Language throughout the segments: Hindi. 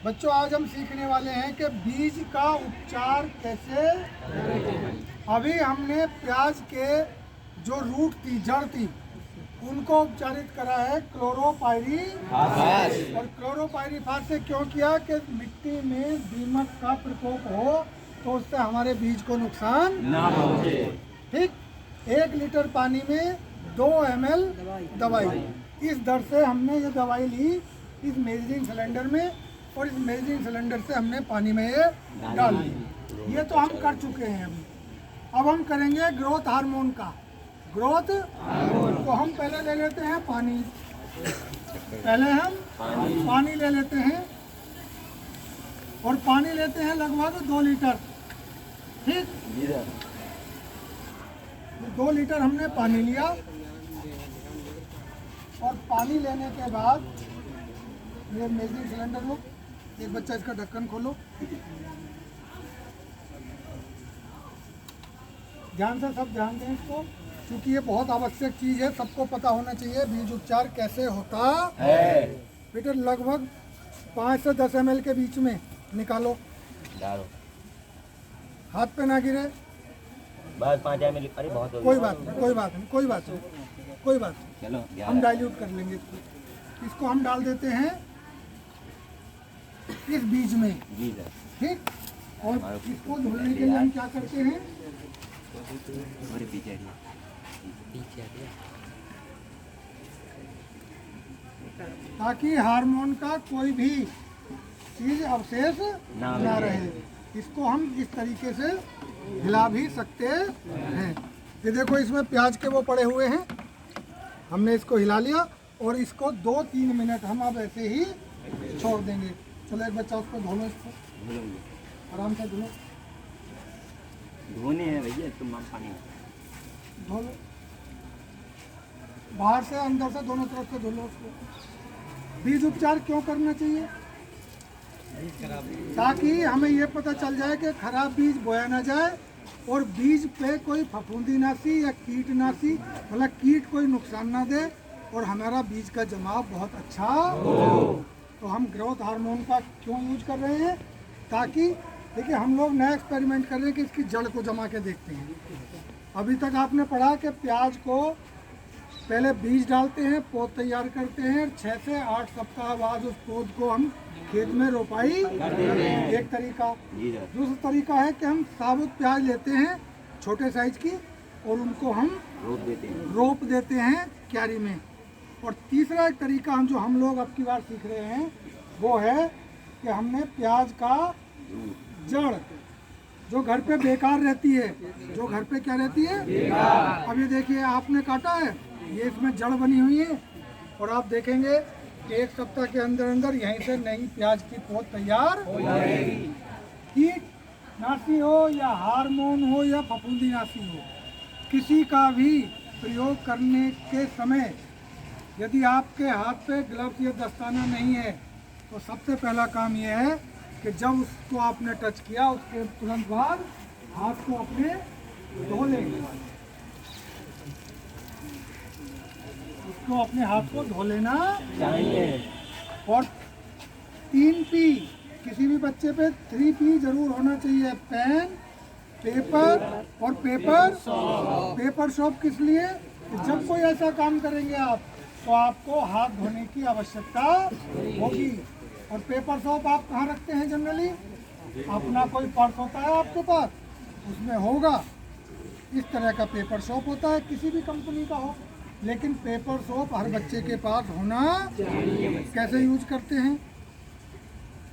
बच्चों आज हम सीखने वाले हैं कि बीज का उपचार कैसे। अभी हमने प्याज के जो रूट थी, जड़ थी, उनको उपचारित करा है क्लोरोपाइरीफास। और क्लोरोपाइरीफास से क्यों किया कि मिट्टी में दीमक का प्रकोप हो तो उससे हमारे बीज को नुकसान ना पहुंचे। ठीक, 1 लीटर पानी में 2 ml दवाई। इस दर से हमने ये दवाई ली इस मेजरिंग सिलेंडर में, और इस मेजरिंग सिलेंडर से हमने पानी में ये डाल दी। ये तो हम कर चुके हैं। अब हम करेंगे ग्रोथ हार्मोन का। ग्रोथ तो हम पहले ले लेते हैं पानी। पहले हम पानी ले लेते हैं, और पानी लेते हैं लगभग 2 लीटर। ठीक, 2 लीटर हमने पानी लिया, और पानी लेने के बाद ये मेजरिंग सिलेंडर लो। एक बच्चा इसका ढक्कन खोलो, ध्यान से सब ध्यान दें इसको, क्योंकि ये बहुत आवश्यक चीज़ है। सबको पता होना चाहिए बीज उपचार कैसे होता है। बेटा लगभग 5 से 10 ml के बीच में निकालो, हाथ पे ना गिरे। बस 5 ml। अरे बहुत हो गया। कोई बात नहीं, कोई बात नहीं, कोई बात नहीं, कोई बात नहीं। चलो हम डाइल्यूट कर लेंगे इसको हम डाल देते हैं इस बीज में। ठीक, और इसको धुलने के लिए हम क्या करते हैं, ताकि हार्मोन का कोई भी चीज अवशेष ना रहे। इसको हम इस तरीके से हिला भी सकते हैं। ये देखो इसमें प्याज के वो पड़े हुए हैं, हमने इसको हिला लिया, और इसको 2-3 मिनट हम अब ऐसे ही छोड़ देंगे। चलो एक बच्चा उसको धो लो, इसको आराम से धो। धोने हैं भैया, तुम पानी धो लो, बाहर से अंदर से दोनों तरफ से धो लो उसको। बीज उपचार क्यों करना चाहिए? ताकि हमें ये पता चल जाए कि खराब बीज बोया ना जाए, और बीज पे कोई फफूंदीनाशी या कीटनाशी मतलब कीट कोई नुकसान ना दे, और हमारा बीज का जमाव बहुत अच्छा हो। तो हम ग्रोथ हार्मोन का क्यों यूज कर रहे हैं? ताकि देखिए हम लोग नया एक्सपेरिमेंट कर रहे हैं कि इसकी जड़ को जमा के देखते हैं। अभी तक आपने पढ़ा कि प्याज को पहले बीज डालते हैं, पौध तैयार करते हैं, 6 से 8 सप्ताह बाद उस पौध को हम खेत में रोपाई करते हैं। एक तरीका। दूसरा तरीका है कि हम साबुत प्याज लेते हैं छोटे साइज की, और उनको हम रोप देते हैं क्यारी में। और तीसरा एक तरीका हम लोग अब की बार सीख रहे हैं, वो है कि हमने प्याज का जड़ जो घर पे बेकार रहती है, जो घर पे क्या रहती है बेकार। अब ये देखिए आपने काटा है, ये इसमें जड़ बनी हुई है, और आप देखेंगे कि 1 सप्ताह के अंदर अंदर यहीं से नई प्याज की पौध तैयार हो जाएगी। कीटनाशी हो या हार्मोन हो या फफूंदीनाशी हो, किसी का भी प्रयोग करने के समय यदि आपके हाथ पे ग्लव्स या दस्ताना नहीं है, तो सबसे पहला काम यह है कि जब उसको आपने टच किया उसके तुरंत बाद हाथ को अपने धो लेंगे। उसको अपने हाथ को धो लेना चाहिए। और 3 P, किसी भी बच्चे पे 3 P जरूर होना चाहिए, पेन, पेपर और पेपर शॉप। किस लिए? जब कोई ऐसा काम करेंगे आप, तो आपको हाथ धोने की आवश्यकता होगी। और पेपर शॉप आप कहाँ रखते हैं जनरली? अपना कोई पर्स होता है आपके पास, उसमें होगा। इस तरह का पेपर शॉप होता है, किसी भी कंपनी का हो, लेकिन पेपर शॉप हर बच्चे के पास होना चाहिए। कैसे यूज करते हैं,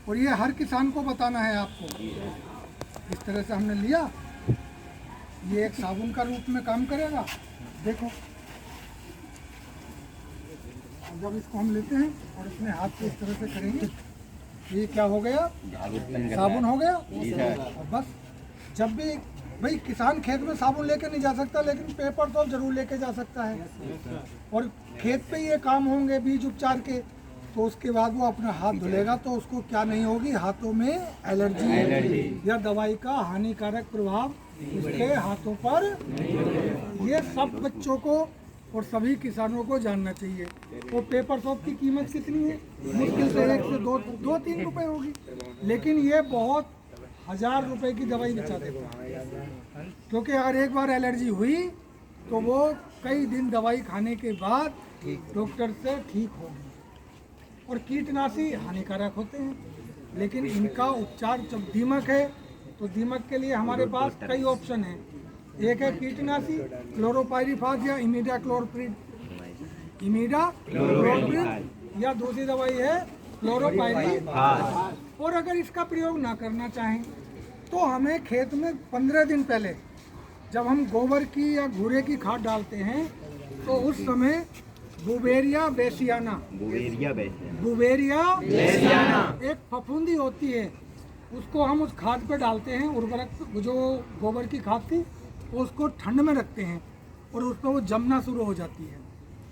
और ये हर किसान को बताना है आपको। इस तरह से हमने लिया, ये एक साबुन का रूप में काम करेगा। देखो जब इसको हम लेते हैं और अपने हाथ से इस तरह से करेंगे, ये क्या हो गया? साबुन हो गया। और बस जब भी भाई किसान खेत में साबुन लेके नहीं जा सकता, लेकिन पेपर तो जरूर लेके जा सकता है, और खेत पे ये काम होंगे बीज उपचार के, तो उसके बाद वो अपना हाथ धुलेगा तो उसको क्या नहीं होगी, हाथों में एलर्जी या दवाई का हानिकारक प्रभाव उसके हाथों पर। ये सब बच्चों को और सभी किसानों को जानना चाहिए। वो पेपर सॉप की कीमत कितनी है? मुश्किल से 1 से 2-3 रुपए होगी, लेकिन ये बहुत 1000 रुपए की दवाई बेचा देता है। क्योंकि अगर एक बार एलर्जी हुई तो वो कई दिन दवाई खाने के बाद डॉक्टर से ठीक होगी। और कीटनाशी हानिकारक होते हैं, लेकिन इनका उपचार, जब दीमक है तो दीमक के लिए हमारे पास कई ऑप्शन हैं। एक है कीटनाशी क्लोरोपाइरीफास या इमिडाक्लोप्रिड, या दूसरी दवाई है क्लोरोपाइरीफास। और अगर इसका प्रयोग ना करना चाहें तो हमें खेत में 15 दिन पहले जब हम गोबर की या घूरे की खाद डालते हैं तो उस समय बुवेरिया बेसियाना एक फफूंदी होती है, उसको हम उस खाद पे डालते हैं। उर्वरक जो गोबर की खाद थी उसको ठंड में रखते हैं और उस पर वो जमना शुरू हो जाती है।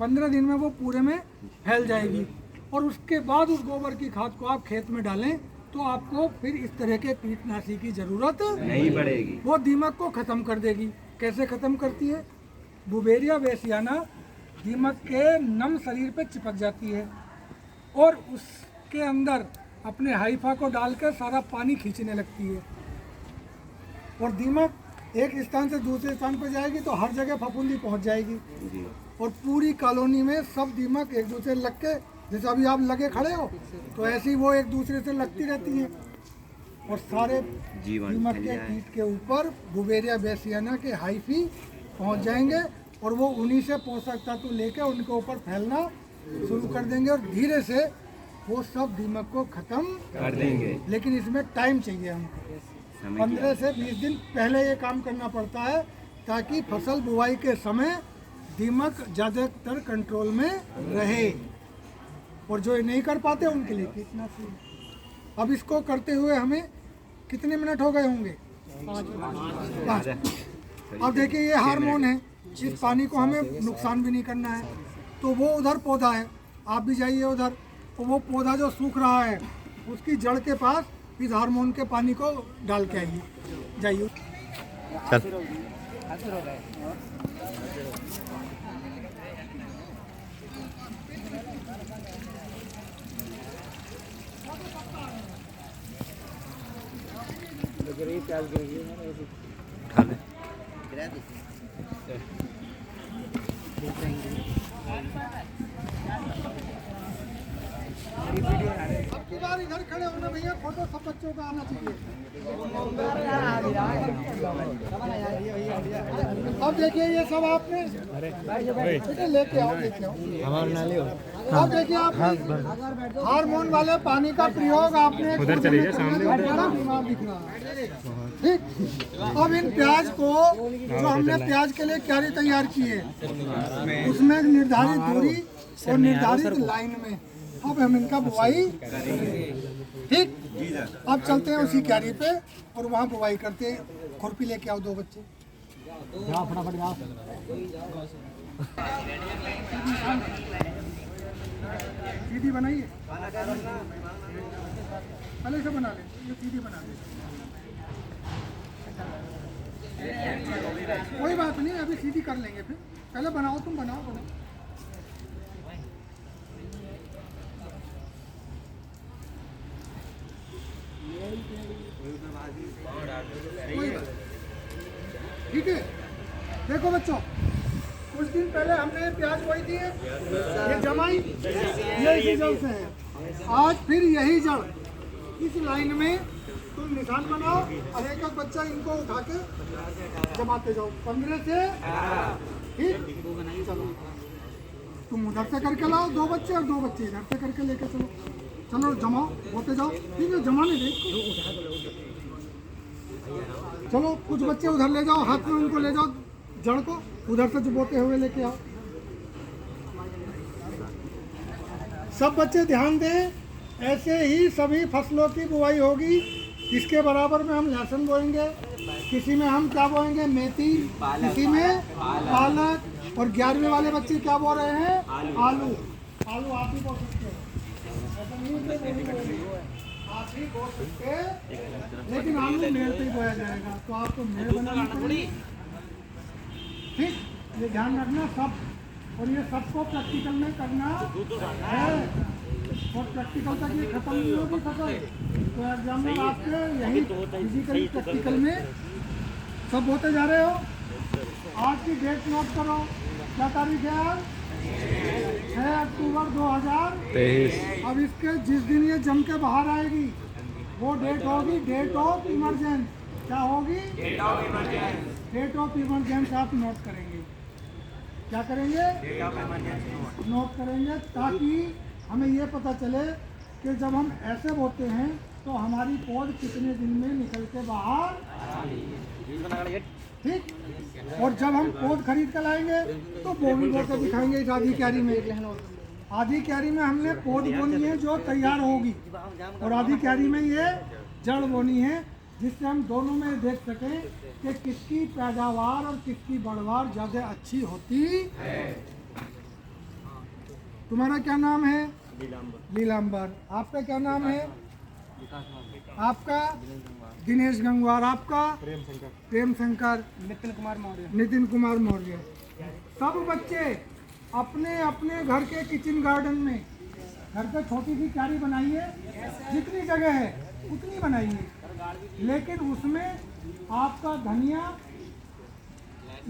15 दिन में वो पूरे में फैल जाएगी और उसके बाद उस गोबर की खाद को आप खेत में डालें तो आपको फिर इस तरह के कीटनाशी की जरूरत नहीं पड़ेगी। वो दीमक को खत्म कर देगी। कैसे खत्म करती है? बुवेरिया बेसियाना दीमक के नम शरीर पे चिपक जाती है और उसके अंदर अपने हाइफा को डालकर सारा पानी खींचने लगती है और दीमक एक स्थान से दूसरे स्थान पर जाएगी तो हर जगह फफूंदी पहुंच जाएगी और पूरी कॉलोनी में सब दीमक एक दूसरे लग के, जैसे अभी आप लगे खड़े हो तो ऐसे ही वो एक दूसरे से लगती रहती हैं और सारे दीमक के कीट के ऊपर बुवेरिया बेसियाना के हाइफी पहुंच जाएंगे और वो उन्हीं से पोषक तत्व लेके उनके ऊपर फैलना शुरू कर देंगे और धीरे से वो सब दीमक को खत्म कर देंगे। लेकिन इसमें टाइम चाहिए हमको, 15 से 20 दिन पहले ये काम करना पड़ता है ताकि फसल बुआई के समय दीमक ज़्यादातर कंट्रोल में रहे। और जो नहीं कर पाते उनके लिए कीटनाशी। अब इसको करते हुए हमें कितने मिनट हो गए होंगे? 5। अब देखिए ये हार्मोन है, इस पानी को हमें नुकसान भी नहीं करना है। तो वो उधर पौधा है, आप भी जाइए उधर, तो वो पौधा जो सूख रहा है उसकी जड़ के पास इस हार्मोन के पानी को डाल के आइए, जाइए। आपकी बार इधर खड़े होना भैया, फोटो सब बच्चों का आना चाहिए। अब देखिए ये सब आपने लेके आओ, लेके आओ। अब देखिए आप हार्मोन वाले पानी का प्रयोग आपने उधर चलिए, सामने बड़ा बीमार दिख रहा है, ठीक। अब इन प्याज को, जो हमने प्याज के लिए क्यारी तैयार की है, उसमें निर्धारित दूरी और निर्धारित लाइन में अब हम इनका बुआई, ठीक। अब चलते हैं उसी क्यारी पे और वहाँ बुआई करते हैं। खुरपी लेके आओ 2 बच्चे, जाओ फटाफट जाओ। सीधी बनाइए, पहले से बना ले, ये सीधी बना ले, कोई बात नहीं, अभी सीधी कर लेंगे। फिर पहले बनाओ, तुम बनाओ। ठीक है, देखो बच्चों, कुछ दिन पहले हमने प्याज बोई थी, ये जमाई, ये इसी जड़ से है। आज फिर यही जड़ इस लाइन में तुम निशान बनाओ और एक बच्चा इनको उठा के जमाते जाओ 15 से, ठीक। चलो तुम उधर से करके लाओ 2 बच्चे और 2 बच्चे इधर से करके लेके चलो, चलो जमाओ, होते जाओ, ठीक है। जमाने दे, चलो कुछ बच्चे उधर ले जाओ, हाथ में उनको ले जाओ, जड़ को उधर से बोते हुए लेके आओ। सब बच्चे ध्यान दें, ऐसे ही सभी फसलों की बुआई होगी। इसके बराबर में हम लहसुन बोएंगे, किसी में हम क्या बोएंगे, मेथी, किसी में पालक, और 11वीं वाले बच्चे क्या बोल रहे हैं, आलू। आलू आप ही बोल सकते हैं, आप ही बोल सकते हैं, लेकिन आलू मेल पे ही बोया जाएगा, तो आपको मेल बनाना पड़ेगी, ठीक। ये ध्यान रखना, सब और ये सबको प्रैक्टिकल में करना है और प्रैक्टिकल तक ये खत्म नहीं होगी फसल। तो एग्जाम्पल आपके यही फिजिकली प्रैक्टिकल में सब होते जा रहे हो। आज की डेट नोट करो, क्या तारीख है आज? 6 अक्टूबर 2023। अब इसके जिस दिन ये जम के बाहर आएगी वो डेट होगी डेट ऑफ इमरजेंस। क्या होगी? डेट ऑफ इमरजेंस आप नोट करेंगे। क्या करेंगे? नोट करेंगे ताकि हमें ये पता चले कि जब हम ऐसे बोते हैं तो हमारी पौध कितने दिन में निकल के बाहर, ठीक। और जब हम पौध खरीद कर लाएंगे तो बोनी बो के दिखाएंगे। इस आधी क्यारी में, आधी क्यारी में हमने पौध बोनी है जो तैयार होगी और आधी क्यारी में ये जड़ बोनी है, जिससे हम दोनों में देख सकें कि किसकी पैदावार और किसकी बढ़वार ज़्यादा अच्छी होती है। तुम्हारा क्या नाम है? लीलांबर। आपका क्या नाम है? आपका? दिनेश गंगवार। आपका? प्रेम शंकर। नितिन कुमार मौर्य। सब बच्चे अपने अपने घर के किचन गार्डन में घर पे छोटी सी क्यारी बनाइए, जितनी जगह है उतनी बनाइए, लेकिन उसमें आपका धनिया,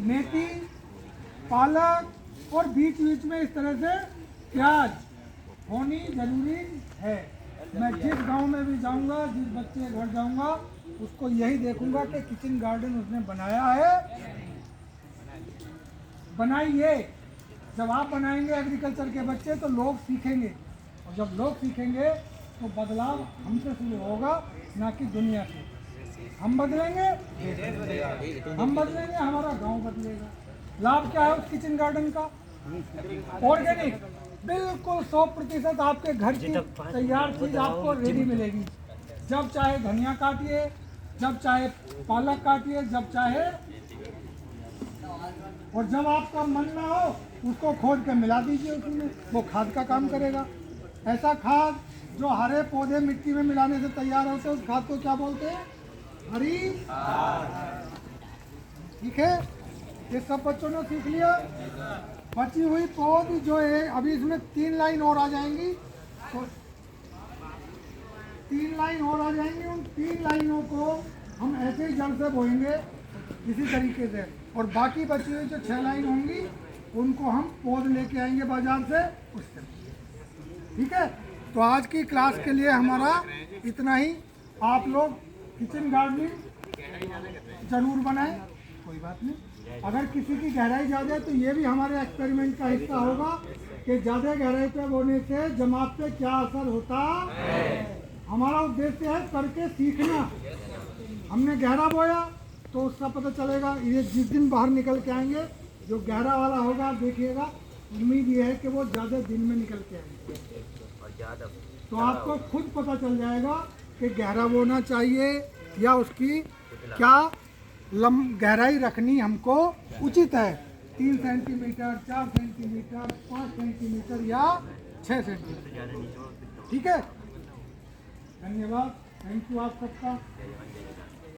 मेथी, पालक और बीच बीच में इस तरह से प्याज होनी जरूरी है। मैं जिस गांव में भी जाऊंगा, जिस बच्चे के घर जाऊंगा, उसको यही देखूंगा कि किचन गार्डन उसने बनाया है। बनाइए। जब आप बनाएंगे एग्रीकल्चर के बच्चे तो लोग सीखेंगे, और जब लोग सीखेंगे तो बदलाव हमसे शुरू होगा, ना कि दुनिया से। हम बदलेंगे, हम बदलेंगे, हमारा गांव बदलेगा। लाभ क्या है उस किचन गार्डन का? ऑर्गेनिक, बिल्कुल 100% आपके घर की तैयार चीज आपको रेडी मिलेगी। जब चाहे धनिया काटिए, जब चाहे पालक काटिए, जब चाहे, और जब आपका मन ना हो उसको खोद के मिला दीजिए उसमें, वो खाद का काम करेगा। ऐसा खाद जो हरे पौधे मिट्टी में मिलाने से तैयार होते हैं, उस खाद को क्या बोलते हैं? हरी। ठीक है, ये सब बच्चों ने सीख लिया। बची हुई पौध जो है, अभी इसमें 3 लाइन और आ जाएंगी, तो 3 लाइन और आ जाएंगी। उन 3 लाइनों को हम ऐसे ही जड़ से बोएंगे इसी तरीके से, और बाकी बची हुई जो 6 लाइन होंगी उनको हम पौध लेके आएंगे बाजार से उससे। ठीक है, तो आज की क्लास के लिए हमारा इतना ही। आप लोग किचन गार्डनिंग जरूर बनाएं, कोई बात नहीं। अगर किसी की गहराई ज़्यादा है तो ये भी हमारे एक्सपेरिमेंट का हिस्सा होगा कि ज़्यादा गहराई पे बोने से जमात पे क्या असर होता है। हमारा उद्देश्य है करके सीखना। हमने गहरा बोया तो उसका पता चलेगा। ये जिस दिन बाहर निकल के आएंगे जो गहरा वाला होगा, देखिएगा, उम्मीद ये है कि वो ज़्यादा दिन में निकल के आएंगे, तो आपको खुद पता चल जाएगा कि गहरा बोना चाहिए या उसकी क्या गहराई रखनी हमको उचित है। 3 सेंटीमीटर, 4 सेंटीमीटर, 5 सेंटीमीटर या 6 सेंटीमीटर। ठीक है, धन्यवाद, थैंक यू आप सबका।